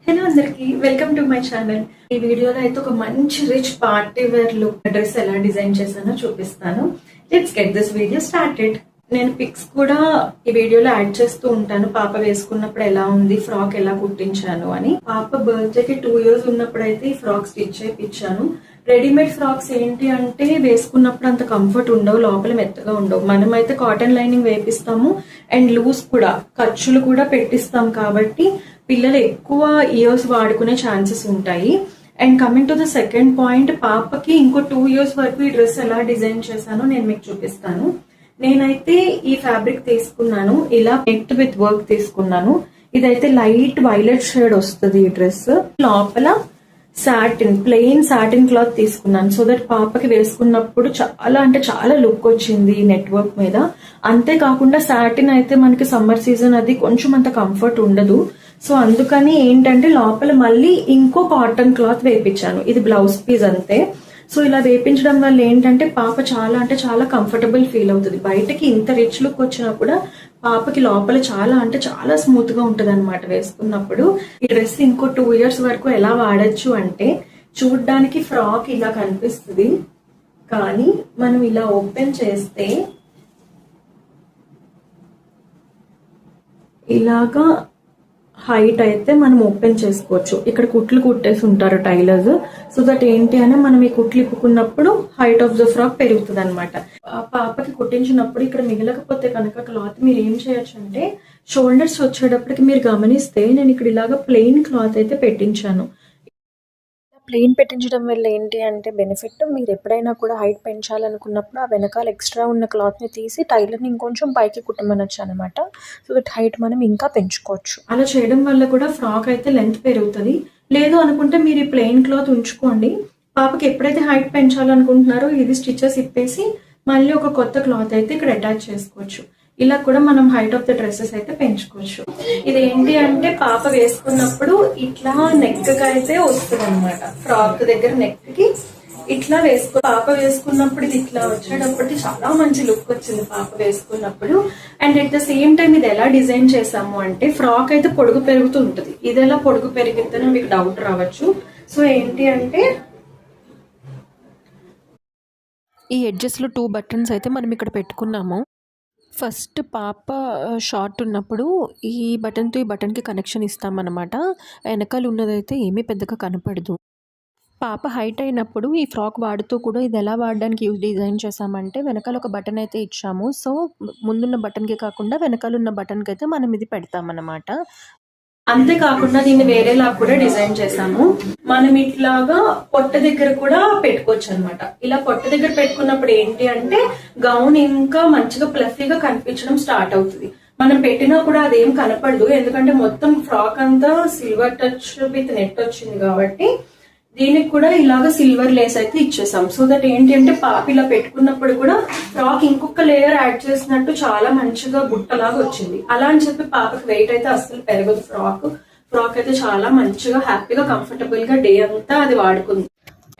Hello అందరికి welcome to my channel. ఈ వీడియోలో అయితే ఒక మంచి rich party wear look dress ఎలా డిజైన్ చేశానో చూపిస్తాను. Let's get this video started. నేను పిక్స్ కూడా ఈ వీడియోలో యాడ్ చేస్తూ ఉంటాను. పాప వేసుకున్నప్పుడు ఎలా ఉంది, ఫ్రాక్ ఎలా కుట్టించాను అని. పాప బర్త్డేకి 2 years ఉన్నప్పుడు అయితే ఈ ఫ్రాక్ స్టిచ్ చేయించాను. రెడీమేడ్ ఫ్రాక్స్ ఏంటి అంటే వేసుకున్నప్పుడు అంత కంఫర్ట్ ఉండవు, లోపల మెత్తగా ఉండవు. మనమైతే కాటన్ లైనింగ్ వేపిస్తాము అండ్ లూజ్ కూడా ఖర్చులు కూడా పెట్టిస్తాం కాబట్టి పిల్లలు ఎక్కువ ఇయర్స్ వాడుకునే ఛాన్సెస్ ఉంటాయి. And coming to the second point, పాపకి ఇంకో 2 years వరకు ఈ డ్రెస్ ఎలా డిజైన్ చేశానో నేను మీకు చూపిస్తాను. నేనైతే ఈ ఫ్యాబ్రిక్ తీసుకున్నాను, ఇలా నెట్ విత్ వర్క్ తీసుకున్నాను. ఇదైతే లైట్ వైలెట్ షేడ్ వస్తుంది ఈ డ్రెస్. లోపల సాటిన్, ప్లెయిన్ సాటిన్ క్లాత్ తీసుకున్నాను సో దట్ పాపకి వేసుకున్నప్పుడు చాలా అంటే చాలా లుక్ వచ్చింది నెట్ వర్క్ మీద. అంతేకాకుండా సాటిన్ అయితే మనకి సమ్మర్ సీజన్ అది కొంచెం అంత కంఫర్ట్ ఉండదు. సో అందుకని ఏంటంటే లోపల మళ్ళీ ఇంకో కాటన్ క్లాత్ వేపించాను. ఇది బ్లౌజ్ పీస్ అంతే. సో ఇలా వేపించడం వల్ల ఏంటంటే పాప చాలా అంటే చాలా కంఫర్టబుల్ ఫీల్ అవుతుంది. బయటకి ఇంత రిచ్ లుక్ వచ్చినా కూడా పాపకి లోపల చాలా అంటే చాలా స్మూత్ గా ఉంటది అనమాట వేసుకున్నప్పుడు. ఈ డ్రెస్ ఇంకో 2 years వరకు ఎలా వాడచ్చు అంటే, చూడ్డానికి ఫ్రాక్ ఇలా కనిపిస్తుంది కానీ మనం ఇలా ఓపెన్ చేస్తే ఇలాగా హైట్ అయితే మనం ఓపెన్ చేసుకోవచ్చు. ఇక్కడ కుట్లు కుట్టేసి ఉంటారు టైలర్స్, సో దట్ ఏంటి అని మనం ఈ కుట్లు ఇప్పుకున్నప్పుడు హైట్ ఆఫ్ ద ఫ్రాక్ పెరుగుతుంది అనమాట. పాపకి కుట్టించినప్పుడు ఇక్కడ మిగలకపోతే కనుక క్లాత్ మీరు ఏం చేయొచ్చు అంటే, షోల్డర్స్ వచ్చేటప్పటికి మీరు గమనిస్తే నేను ఇక్కడ ఇలాగా ప్లెయిన్ క్లాత్ అయితే పెట్టించాను. ప్లెయిన్ పెట్టించడం వల్ల ఏంటి అంటే బెనిఫిట్, మీరు ఎప్పుడైనా కూడా హైట్ పెంచాలనుకున్నప్పుడు ఆ వెనకాల ఎక్స్ట్రా ఉన్న క్లాత్ని తీసి టైలర్ని ఇంకొంచెం పైకి కుట్టమనొచ్చు అనమాట. సో దట్ హైట్ మనం ఇంకా పెంచుకోవచ్చు. అలా చేయడం వల్ల కూడా ఫ్రాక్ అయితే లెంత్ పెరుగుతుంది. లేదు అనుకుంటే మీరు ఈ ప్లెయిన్ క్లాత్ ఉంచుకోండి. పాపకి ఎప్పుడైతే హైట్ పెంచాలనుకుంటున్నారో ఇది స్టిచెస్ ఇప్పేసి మళ్ళీ ఒక కొత్త క్లాత్ అయితే ఇక్కడ అటాచ్ చేసుకోవచ్చు. ఇలా కూడా మనం హైట్ ఆఫ్ ద డ్రెస్సెస్ అయితే పెంచుకోవచ్చు. ఇది ఏంటి అంటే పాప వేసుకున్నప్పుడు ఇట్లా నెక్ కి అయితే వస్తుంది అనమాట. ఫ్రాక్ దగ్గర నెక్ కి ఇట్లా పాప వేసుకున్నప్పుడు ఇది ఇట్లా వచ్చేటప్పటికి చాలా మంచి లుక్ వచ్చింది పాప వేసుకున్నప్పుడు. And at the same time ఇది ఎలా డిజైన్ చేసాము అంటే, ఫ్రాక్ అయితే పొడుగు పెరుగుతూ ఉంటుంది. ఇది ఎలా పొడుగు పెరిగిద్దని మీకు డౌట్ రావచ్చు. సో ఏంటి అంటే ఈ ఎడ్జెస్ లో 2 buttons అయితే మనం ఇక్కడ పెట్టుకున్నాము. ఫస్ట్ పాప షార్ట్ ఉన్నప్పుడు ఈ బటన్తో ఈ బటన్కి కనెక్షన్ ఇస్తామన్నమాట. వెనకాల ఉన్నదైతే ఏమీ పెద్దగా కనపడదు. పాప హైట్ అయినప్పుడు ఈ ఫ్రాక్ వాడుతూ కూడా ఇది ఎలా వాడడానికి డిజైన్ చేసామంటే, వెనకాల ఒక బటన్ అయితే ఇచ్చాము. సో ముందున్న బటన్కి కాకుండా వెనకాల ఉన్న బటన్కి అయితే మనం ఇది పెడతామన్నమాట. అంతేకాకుండా దీన్ని వేరేలా కూడా డిజైన్ చేసాము. మనం ఇట్లాగా పొట్ట దగ్గర కూడా పెట్టుకోవచ్చు అనమాట. ఇలా పొట్ట దగ్గర పెట్టుకున్నప్పుడు ఏంటి అంటే గౌన్ ఇంకా మంచిగా ప్లఫీగా కనిపించడం స్టార్ట్ అవుతుంది. మనం పెట్టినా కూడా అదేం కనపడదు, ఎందుకంటే మొత్తం ఫ్రాక్ అంతా సిల్వర్ టచ్ విత్ నెట్ వచ్చింది కాబట్టి. దీనికి కూడా ఇలాగ సిల్వర్ లేస్ అయితే ఇచ్చేసాం. సో దట్ ఏంటి అంటే పాప ఇలా పెట్టుకున్నప్పుడు కూడా ఫ్రాక్ ఇంకొక లేయర్ యాడ్ చేసినట్టు చాలా మంచిగా బుట్టలాగా వచ్చింది. అలా అని చెప్పి పాపకి వెయిట్ అయితే అస్సలు పెరగదు. ఫ్రాక్ అయితే చాలా మంచిగా హ్యాపీగా కంఫర్టబుల్ గా డే అంతా అది వాడుకుంది.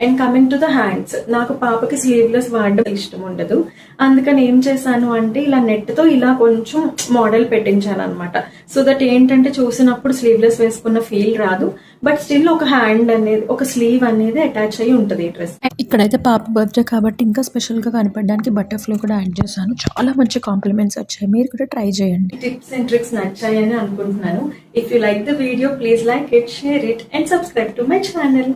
And coming to the hands, నాకు పాపకి స్లీవ్లెస్ వాడడం ఇష్టం ఉండదు. అందుకని ఏం చేశాను అంటే ఇలా నెట్ తో ఇలా కొంచెం మోడల్ పెట్టించాను అనమాట. సో దట్ ఏంటంటే చూసినప్పుడు స్లీవ్లెస్ వేసుకున్న ఫీల్ రాదు, బట్ స్టిల్ ఒక హ్యాండ్ అనేది, ఒక స్లీవ్ అనేది అటాచ్ అయ్యి ఉంటుంది ఈ డ్రెస్. ఇక్కడైతే పాప బర్త్డే కాబట్టి ఇంకా స్పెషల్ గా కనపడడానికి బటర్ఫ్లై కూడా యాడ్ చేశాను. చాలా మంచి కాంప్లిమెంట్స్ వచ్చాయి, మీరు కూడా ట్రై చేయండి. టిప్స్ అండ్ ట్రిక్స్ నచ్చాయని అనుకుంటున్నాను. If you like the video, please like it, share it and subscribe to my channel.